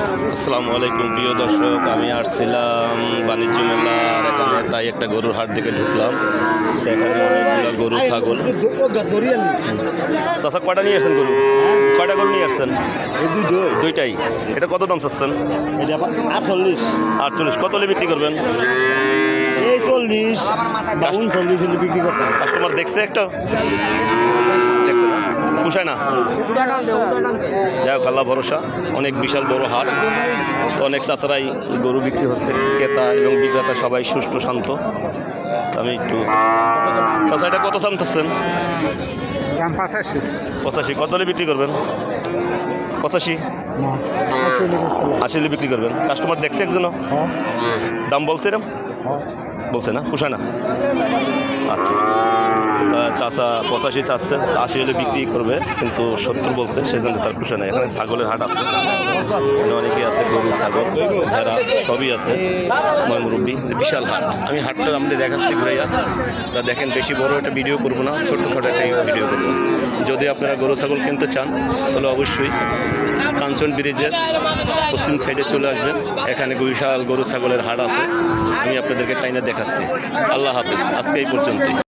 আসসালামু আলাইকুম প্রিয় দর্শক, আমি আসছিলাম বাণিজ্য মেলার এখানে, তাই একটা গরুর হাট দিকে ঢুকলাম। তো এখানে অনেকগুলো গরু ছাগল। চাচা কয়টা নিয়ে আসছেন গরু? কয়টা গরু নিয়ে আসছেন? দুইটাই। এটা কত দাম চাচ্ছেন? 48। কত হলে বিক্রি করবেন? 40 বিক্রি করতে। কাস্টমার দেখছে একটা? দেখছে না? পুষায় না? যাই হোক, আল্লাহ ভরসা। অনেক বিশাল বড় হাট, তো অনেক চাচারাই গরু বিক্রি হচ্ছে। ক্রেতা এবং বিক্রেতা সবাই সুষ্ঠু শান্ত। আমি একটু চাচা, এটা কত দাম চাচ্ছেন? 85। কত হলে বিক্রি করবেন? 85। 80 হলে বিক্রি করবেন। কাস্টমার দেখছে একজনও? দাম বলছে এরম? বলছে না? পুষায় না? আচ্ছা, চাচা 85 চাচ্ছে, 80 হলে বিক্রি করবে, কিন্তু 70 বলছে, সেই জন্য তার পুষে নাই। এখানে ছাগলের হাট আছে, এখানে অনেকেই আছে, গরু ছাগল ভেড়া সবই আছে। মুরব্বী, বিশাল হাট। আমি হাটটা আমাদের দেখাচ্ছি ঘুরাইয়া। তা দেখেন, বেশি বড় একটা ভিডিও করবো না, ছোট্টখাটো একটা ভিডিও করবো। যদি আপনারা গরু ছাগল কিনতে চান তাহলে অবশ্যই কাঞ্চন ব্রিজের পশ্চিম সাইডে চলে আসবেন। এখানে বিশাল গরু ছাগলের হাট আছে, আমি আপনাদেরকে টাইনা দেখাচ্ছি। আল্লাহ হাফেজ, আজকে এই পর্যন্তই।